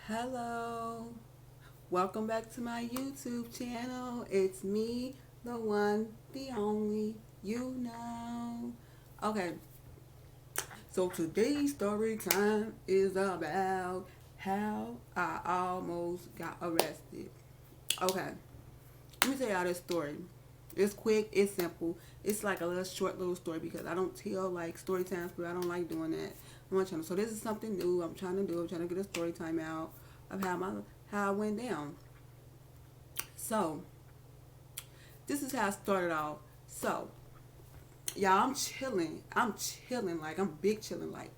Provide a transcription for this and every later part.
Hello, welcome back to my YouTube channel. It's me, the one, the only, Okay, so today's story time is about how I almost got arrested. Okay, let me tell y'all this story. It's quick, it's simple. It's like a little short little story because I don't tell like story times, but I don't like doing that on my channel. So this is something new I'm trying to do. I'm trying to get a story time out of how I went down. So this is how I started off. So y'all, I'm chilling. I'm chilling like I'm big chilling like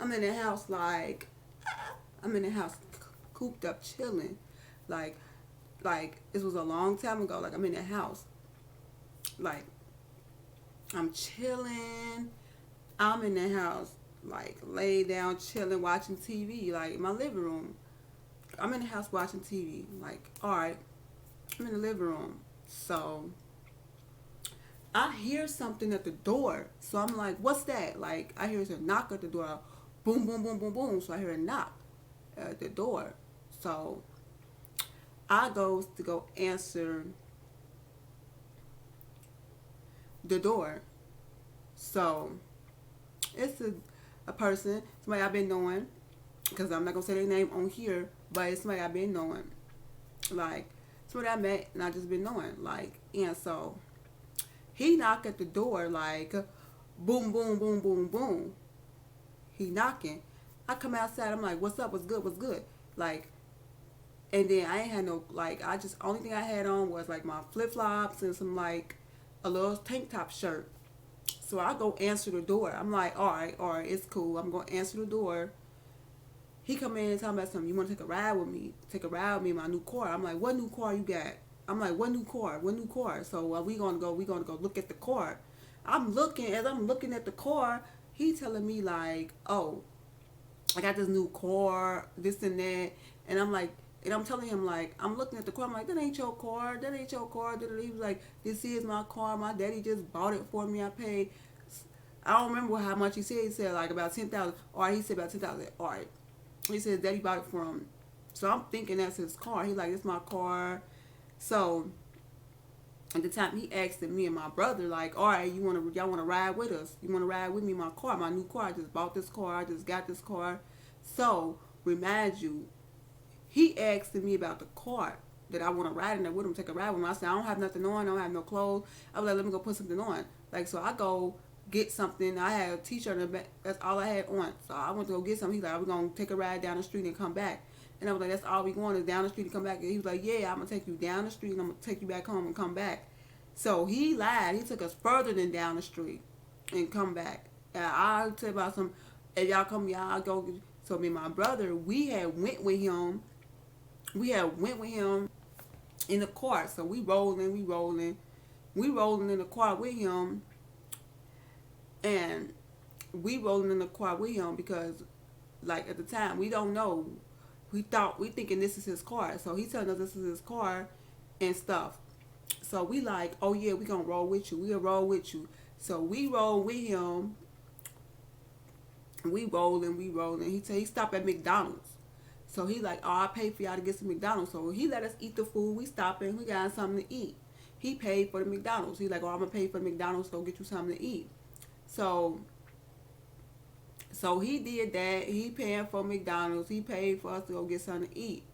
I'm in the house like I'm in the house cooped up chilling like this was a long time ago. Like I'm in the house like I'm chilling. I'm in the house like laid down chilling watching TV like in my living room. I'm in the house watching TV like all right. I'm in the living room. So I hear something at the door. So I'm like, what's that? Like I hear a knock at the door. Boom, boom, boom, boom, boom. So I hear a knock at the door. So I goes to go answer the door. So it's a person, somebody I've been knowing, because I'm not gonna say their name on here, but it's somebody I've been knowing. Like somebody I met and I just been knowing. Like and so he knocked at the door like boom, boom, boom, boom, boom. He knocking. I come outside. I'm like, what's up? What's good? What's good? Like, and then I ain't had no like. I just only thing I had on was like my flip flops and some like a little tank top shirt. So I go answer the door. I'm like, all right, it's cool. I'm gonna answer the door. He come in and tell me about something. You want to take a ride with me? Take a ride with me in my new car. I'm like, what new car you got? I'm like, what new car? What new car? So we gonna go. We gonna go look at the car. I'm looking at the car. He telling me like, oh, I got this new car, this and that, and I'm like, and I'm telling him like, I'm looking at the car. I'm like, that ain't your car. That ain't your car. He was like, this is my car. My daddy just bought it for me. I paid. I don't remember how much he said. He said like about 10,000. Or he said about 10,000. All right. He said daddy bought it for him. So I'm thinking that's his car. He's like, it's my car. So at the time he asked me and my brother like, all right, y'all wanna ride with us? You wanna ride with me in my car, my new car? I just bought this car. I just got this car. So remind you, he asked me about the car that I want to ride in there with him, take a ride with him. I said I don't have nothing on. I don't have no clothes. I was like, let me go put something on. Like so, I go get something. I had a t-shirt in the back. That's all I had on. So I went to go get something. He's like, we're gonna take a ride down the street and come back. And I was like, that's all we going is down the street and come back. And he was like, yeah, I'm gonna take you down the street and I'm gonna take you back home and come back. So he lied. He took us further than down the street and come back. And I'll tell you about some. If y'all come, y'all go. So me and my brother, we had went with him. We had went with him in the car. So we rolling in the car with him, and we rolling in the car with him because, like at the time, we don't know. We thinking this is his car. So he telling us this is his car, and stuff. So we like, oh yeah, we gonna roll with you. We'll roll with you. So we roll with him. We rolling. He stopped at McDonald's. So he like, oh, I paid for y'all to get some McDonald's. So he let us eat the food. We stopped and we got something to eat. He paid for the McDonald's. He like, oh, I'm gonna pay for the McDonald's, so get you something to eat. So he did that. He paying for McDonald's. He paid for us to go get something to eat.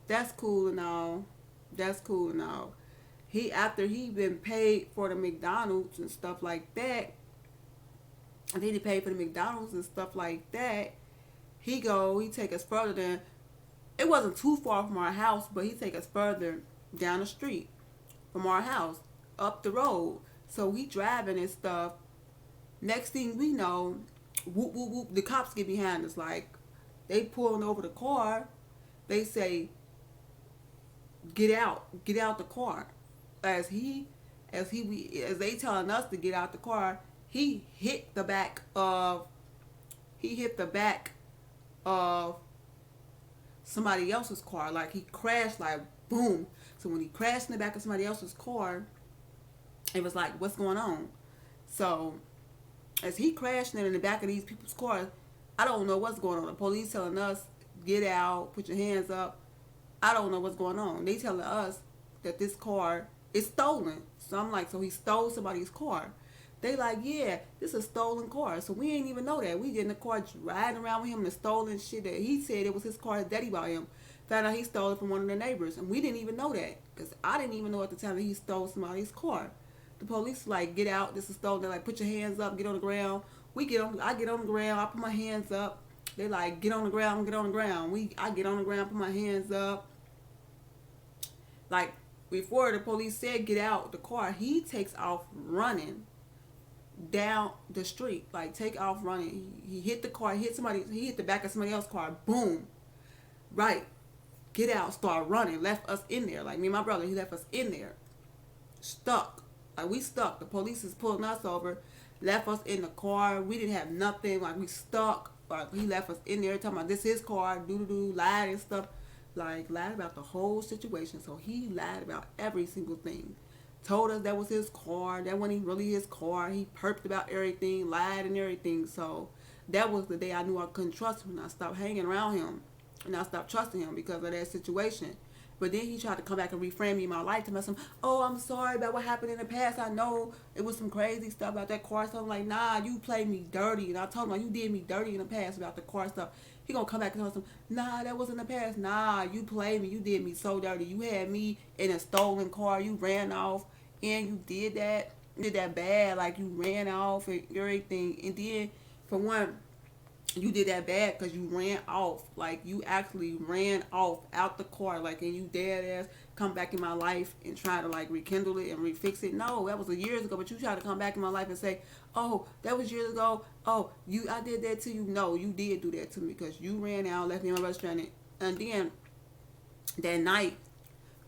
That's cool and all. That's cool and all. He after he been paid for the McDonald's and stuff like that, and then he paid for the McDonald's and stuff like that. He take us further than it wasn't too far from our house, but he take us further down the street from our house, up the road. So we driving and stuff. Next thing we know, whoop whoop whoop, the cops get behind us. Like they pulling over the car. They say, get out the car. As he, as they telling us to get out the car, he hit the back of, he hit the back of somebody else's car. Like he crashed, like boom. So when he crashed in the back of somebody else's car, it was like, what's going on? So as he crashed in the back of these people's cars, I don't know what's going on. The police telling us, get out, put your hands up. I don't know what's going on. They telling us that this car is stolen. So I'm like, so he stole somebody's car. They like, yeah, this is a stolen car. So we ain't even know that. We get in the car riding around with him and the stolen shit that he said it was his car. His daddy bought him. Found out he stole it from one of the neighbors, and we didn't even know that because I didn't even know at the time that he stole somebody's car. The police like, get out. This is stolen. They're like, put your hands up. Get on the ground. We get on. I get on the ground. I put my hands up. They like, get on the ground. Get on the ground. I get on the ground. Put my hands up. Like before the police said get out the car, he takes off running down the street. Like take off running. He hit the car. He hit somebody. He hit the back of somebody else's car. Boom. Right. Get out. Start running. Left us in there. Like me and my brother. He left us in there. Stuck. Like we stuck. The police is pulling us over. Left us in the car. We didn't have nothing. Like we stuck. Like he left us in there talking about this his car. Lied and stuff. Like lied about the whole situation. So he lied about every single thing. Told us that was his car. That wasn't really his car. He perped about everything. Lied and everything. So that was the day I knew I couldn't trust him. And I stopped hanging around him. And I stopped trusting him because of that situation. But then he tried to come back and reframe me in my life to mess him. Oh, I'm sorry about what happened in the past. I know it was some crazy stuff about that car. So I'm like, nah, you played me dirty. And I told him, like, you did me dirty in the past about the car stuff. He gonna come back and tell him, nah, that was in the past. Nah, you played me. You did me so dirty. You had me in a stolen car. You ran off and you did that. You did that bad. Like you ran off and everything. And then for one, you did that bad because you ran off. Like you actually ran off out the car. Like and you dead ass come back in my life and try to like rekindle it and refix it. No, that was years ago. But you try to come back in my life and say, oh, that was years ago. Oh, I did that to you. No, you did do that to me because you ran out, left me and my brother stranded. And then that night,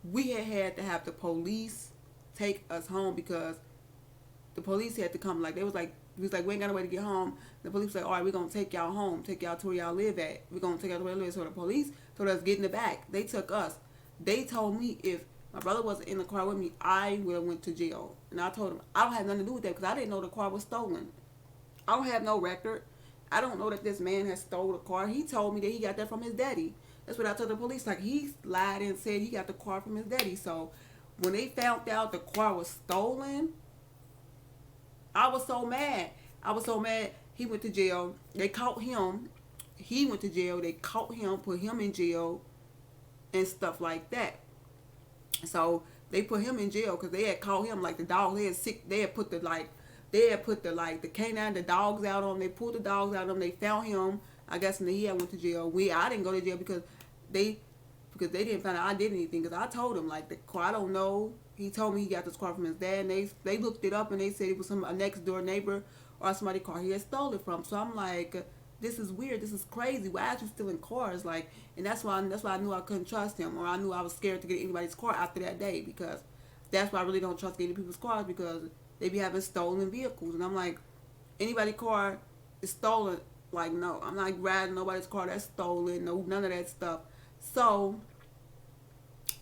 we had to have the police take us home because the police had to come. Like they was like, we was like, we ain't got no way to get home. The police was like, all right, we're going to take y'all home. Take y'all to where y'all live at. We're going to take y'all to where y'all live. So the police told us, get in the back. They took us. They told me if my brother wasn't in the car with me, I would have went to jail. And I told him, I don't have nothing to do with that because I didn't know the car was stolen. I don't have no record. I don't know that this man has stole the car. He told me that he got that from his daddy. That's what I told the police. Like, he lied and said he got the car from his daddy. So when they found out the car was stolen, I was so mad. I was so mad. He went to jail. They caught him. He went to jail. They caught him, put him in jail, and stuff like that. So they put him in jail because they had caught him like the dog. They had sick. They had put the the canine, the dogs out on him. They pulled the dogs out of him. They found him. I guess and then he had went to jail. I didn't go to jail because they didn't find out I did anything. Because I told him like the car. I don't know. He told me he got this car from his dad, and they looked it up and they said it was a next door neighbor or somebody's car he had stole it from. So I'm like, this is weird. This is crazy. Why are you stealing cars? Like, and that's why I knew I couldn't trust him, or I knew I was scared to get anybody's car after that day because that's why I really don't trust getting people's cars because they be having stolen vehicles, and I'm like, anybody's car is stolen. Like, no, I'm not riding nobody's car that's stolen. No, none of that stuff. So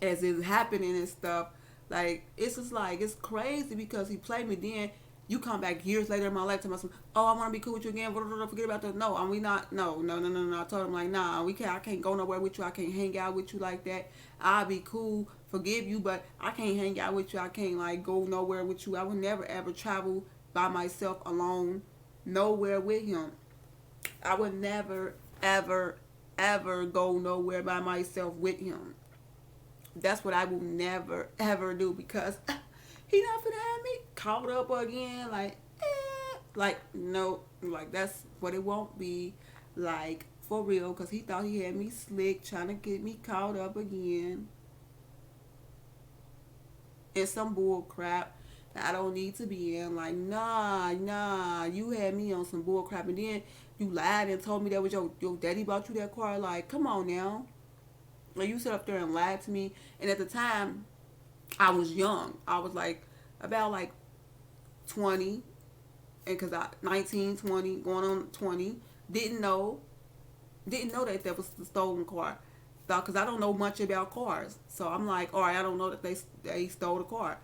as it's happening and stuff. Like, it's just like, it's crazy because he played me. Then you come back years later in my life to me, oh, I want to be cool with you again. Forget about that. No, we not. No. I told him, like, nah, I can't go nowhere with you. I can't hang out with you like that. I'll be cool, forgive you, but I can't hang out with you. I can't, like, go nowhere with you. I would never, ever travel by myself alone nowhere with him. I would never, ever, ever go nowhere by myself with him. That's what I will never, ever do because he not finna have me caught up again. Like, no, like, that's what it won't be. Like, for real, because he thought he had me slick, trying to get me caught up again in some bull crap that I don't need to be in. Like, nah, you had me on some bull crap, and then you lied and told me that was your daddy bought you that car. Like, come on now. Like, you sit up there and lied to me. And at the time, I was young. I was like about like 20, and because I 19, 20, going on 20, didn't know that was the stolen car. Because I don't know much about cars. So I'm like, all right, I don't know that they stole the car.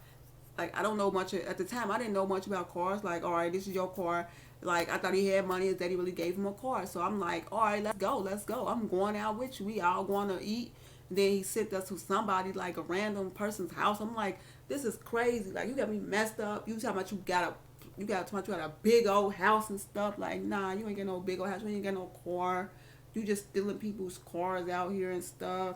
Like, I don't know much at the time. I didn't know much about cars. Like, all right, this is your car. Like, I thought he had money. His daddy really gave him a car. So I'm like, all right, let's go. I'm going out with you. We all going to eat. Then he sent us to somebody, like a random person's house. I'm like, this is crazy. Like, you got me messed up. You talking about you got a big old house and stuff. Like, nah, you ain't got no big old house. You ain't got no car. You just stealing people's cars out here and stuff,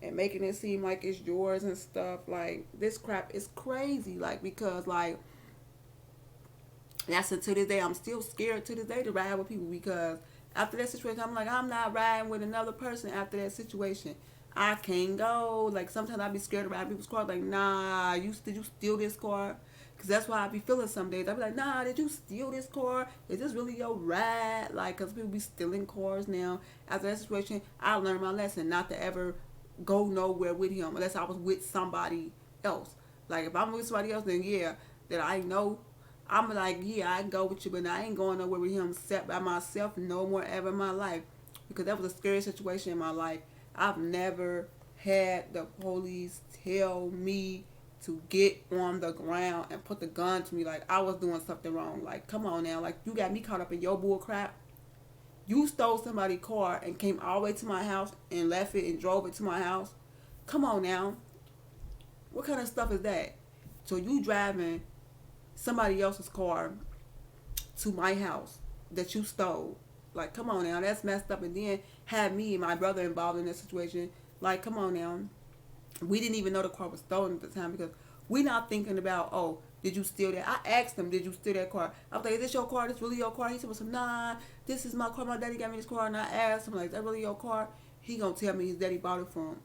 and making it seem like it's yours and stuff. Like, this crap is crazy. Like, because like, that's, and to this day, I'm still scared to this day to ride with people, because after that situation, I'm like, I'm not riding with another person after that situation. I can't go. Like, sometimes I be scared to ride people's cars. Like, nah, did you steal this car? Because that's why I be feeling some days. I be like, nah, did you steal this car? Is this really your ride? Like, because people be stealing cars now. After that situation, I learned my lesson not to ever go nowhere with him unless I was with somebody else. Like, if I'm with somebody else, then yeah, that I know, I'm like, yeah, I can go with you, but I ain't going nowhere with him set by myself no more ever in my life, because that was a scary situation in my life. I've never had the police tell me to get on the ground and put the gun to me like I was doing something wrong. Like, come on now. Like, you got me caught up in your bull crap. You stole somebody's car and came all the way to my house and left it and drove it to my house. Come on now. What kind of stuff is that? So you driving somebody else's car to my house that you stole. Like, come on now, that's messed up. And then have me and my brother involved in this situation. Like, come on now. We didn't even know the car was stolen at the time, because we not thinking about, oh, did you steal that? I asked him, did you steal that car? I was like, is this your car? This really your car? He said, well, nah, this is my car. My daddy got me this car. And I asked him, like, is that really your car? He gonna tell me his daddy bought it from him.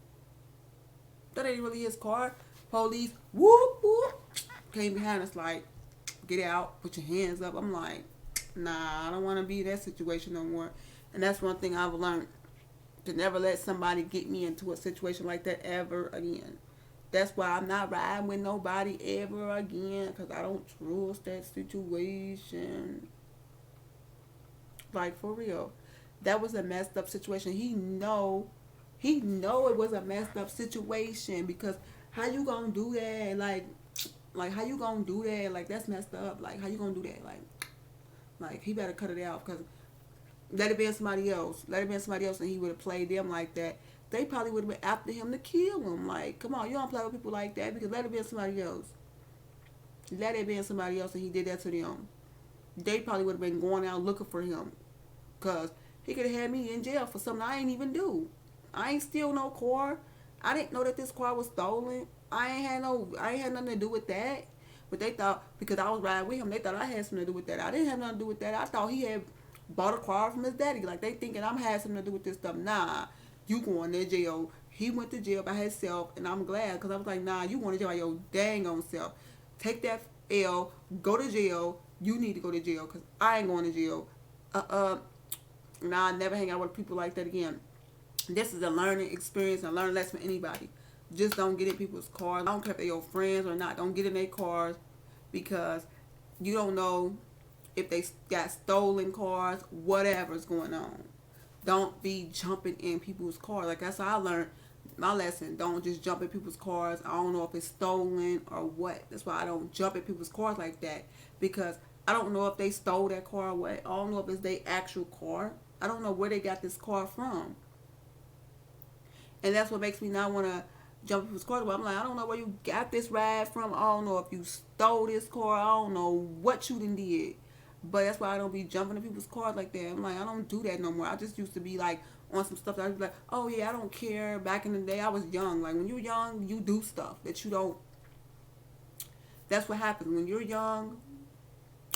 That ain't really his car. Police, whoop, whoop, came behind us like, get out, put your hands up. I'm like, nah, I don't want to be in that situation no more. And that's one thing I've learned, to never let somebody get me into a situation like that ever again. That's why I'm not riding with nobody ever again, because I don't trust that situation. Like, for real. That was a messed up situation. He know it was a messed up situation, because how you gonna do that? Like how you gonna do that? Like, that's messed up. Like, how you gonna do that? Like he better cut it out, because let it be somebody else. Let it be somebody else, and he would have played them like that. They probably would have been after him to kill him. Like, come on, you don't play with people like that, because let it be somebody else. Let it be somebody else, and he did that to them. They probably would have been going out looking for him, because he could have had me in jail for something I ain't even do. I ain't steal no car. I didn't know that this car was stolen. I ain't had nothing to do with that. But they thought, because I was riding with him, they thought I had something to do with that. I didn't have nothing to do with that. I thought he had bought a car from his daddy. Like, they thinking I'm had something to do with this stuff. Nah, you going to jail. He went to jail by himself, and I'm glad, because I was like, nah, you going to jail by your dang own self. Take that L, go to jail. You need to go to jail, because I ain't going to jail. Nah, I never hang out with people like that again. This is a learning experience, a learning lesson for anybody. Just don't get in people's cars. I don't care if they're your friends or not. Don't get in their cars, because you don't know if they got stolen cars, whatever's going on. Don't be jumping in people's cars. Like, that's how I learned my lesson. Don't just jump in people's cars. I don't know if it's stolen or what. That's why I don't jump in people's cars like that, because I don't know if they stole that car or what. I don't know if it's their actual car. I don't know where they got this car from. And that's what makes me not want to jump in people's cars. I'm like, I don't know where you got this ride from. I don't know if you stole this car. I don't know what you done did. But that's why I don't be jumping in people's cars like that. I'm like, I don't do that no more. I just used to be like on some stuff that I was like, oh yeah, I don't care. Back in the day, I was young. Like, when you're young, you do stuff that you don't. That's what happens. When you're young,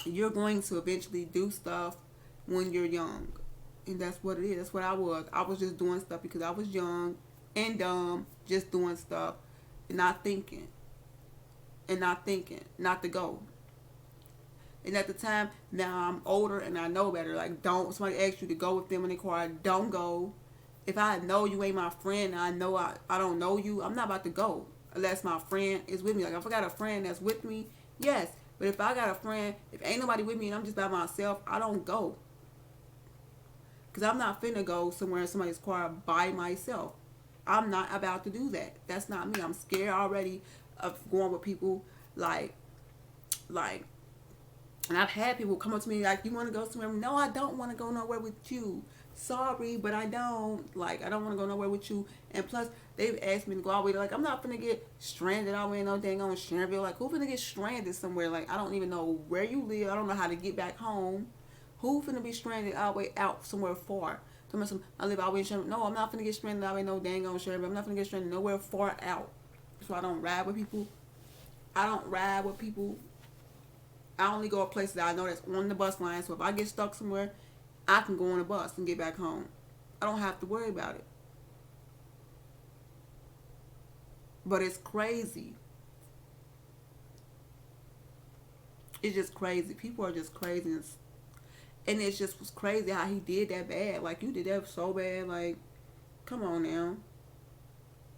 you're going to eventually do stuff when you're young. And that's what it is. That's what I was. I was just doing stuff because I was young and dumb, just doing stuff and not thinking. Not to go. And at the time, now I'm older and I know better. Like, don't, somebody asks you to go with them in the car, don't go. If I know you ain't my friend and I know I don't know you, I'm not about to go unless my friend is with me. Like, if I got a friend that's with me, yes. But if I got a friend, if ain't nobody with me and I'm just by myself, I don't go. Because I'm not finna go somewhere in somebody's car by myself. I'm not about to do that. That's not me. I'm scared already of going with people like And I've had people come up to me like, "You want to go somewhere?" No, I don't want to go nowhere with you. Sorry, but I don't. Like, I don't want to go nowhere with you. And plus, they've asked me to go all the way. Like, I'm not gonna get stranded all the way in no dang on Sharonville. Like, who finna get stranded somewhere? Like, I don't even know where you live. I don't know how to get back home. Who finna be stranded all the way out somewhere far? I live all the way in Sharonville. No, I'm not finna get stranded all the way no dang on Sharonville. I'm not finna get stranded nowhere far out. So I don't ride with people. I don't ride with people. I only go to places that I know that's on the bus line. So if I get stuck somewhere, I can go on a bus and get back home. I don't have to worry about it. But it's crazy. It's just crazy. People are just crazy. And it's just was crazy how he did that bad. Like, you did that so bad. Like, come on now.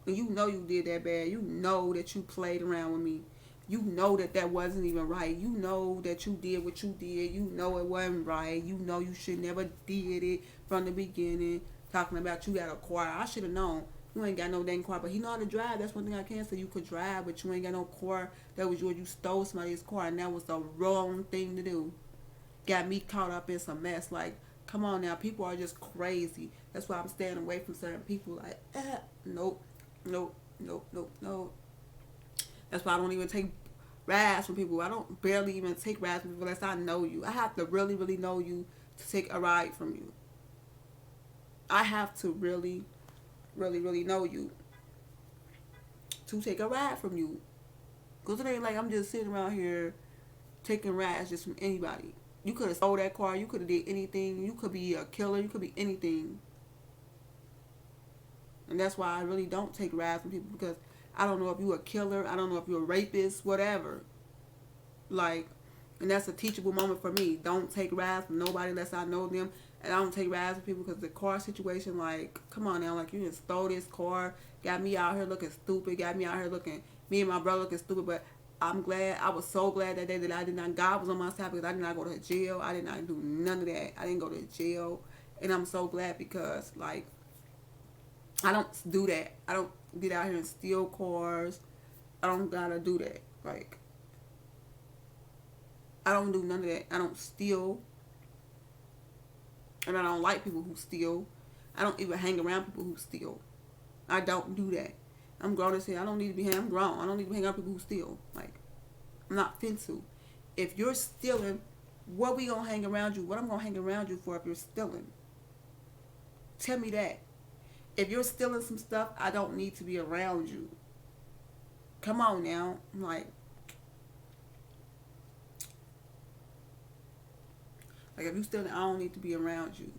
And you know you did that bad. You know that you played around with me. You know that that wasn't even right. You know that you did what you did. You know it wasn't right. You know you should never did it from the beginning. Talking about you got a car. I should have known. You ain't got no dang car. But he know how to drive. That's one thing I can say. You could drive, but you ain't got no car. That was yours. You stole somebody's car, and that was the wrong thing to do. Got me caught up in some mess. Like, come on now. People are just crazy. That's why I'm staying away from certain people. Like, nope, nope, nope, nope, nope. That's why I don't even take rides from people. I don't barely even take rides from people unless I know you. I have to really, really know you to take a ride from you. I have to really, really, really know you to take a ride from you. Because it ain't like I'm just sitting around here taking rides just from anybody. You could have stole that car. You could have did anything. You could be a killer. You could be anything. And that's why I really don't take rides from people because I don't know if you're a killer. I don't know if you're a rapist, whatever. Like, and that's a teachable moment for me. Don't take rides from nobody unless I know them. And I don't take rides with people because the car situation, like, come on now. Like, you just stole this car. Got me out here looking stupid. Got me out here looking, me and my brother looking stupid. But I'm glad, I was so glad that day that I did not, God was on my side because I did not go to jail. I did not do none of that. I didn't go to jail. And I'm so glad because, like, I don't do that. I don't get out here and steal cars. I don't gotta do that. Like, I don't do none of that. I don't steal. And I don't like people who steal. I don't even hang around people who steal. I don't do that. I'm grown as hell. I don't need to be I'm grown. I don't need to be hanging around people who steal. Like, I'm not fin to. If you're stealing, what we gonna hang around you? What I'm gonna hang around you for if you're stealing? Tell me that. If you're stealing some stuff, I don't need to be around you. Come on now. Like if you stealing, I don't need to be around you.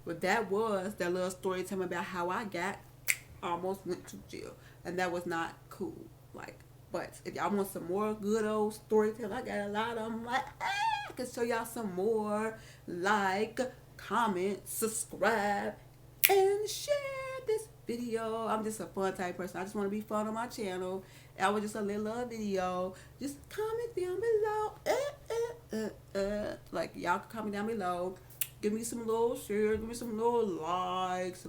But that was that little story telling me about how I got almost went to jail. And that was not cool. Like, but if y'all want some more good old storytelling, I got a lot of them. Like, I can show y'all some more. Like, comment, subscribe, and share this video. I'm just a fun type person. I just want to be fun on my channel. I was just a little video. Just comment down below. Like, y'all can comment down below. Give me some little shares. Give me some little likes.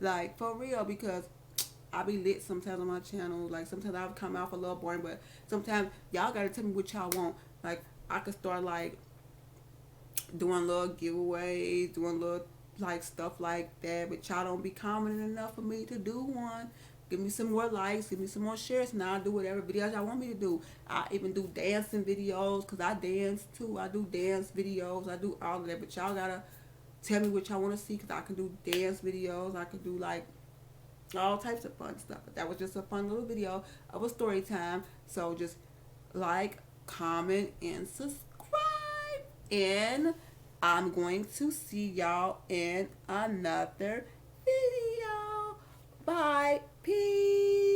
Like for real, because I be lit sometimes on my channel. Like sometimes I'll come out a little boring, but sometimes y'all gotta tell me what y'all want. Like I could start like doing little giveaways, doing little like stuff like that, but y'all don't be commenting enough for me to do one. Give me some more likes, give me some more shares, and I'll do whatever videos y'all want me to do. I even do dancing videos, because I dance too. I do dance videos, I do all of that, but y'all gotta tell me what y'all want to see, because I can do dance videos, I can do like all types of fun stuff. But that was just a fun little video of a story time. So just like, comment, and subscribe. And I'm going to see y'all in another video. Bye. Peace.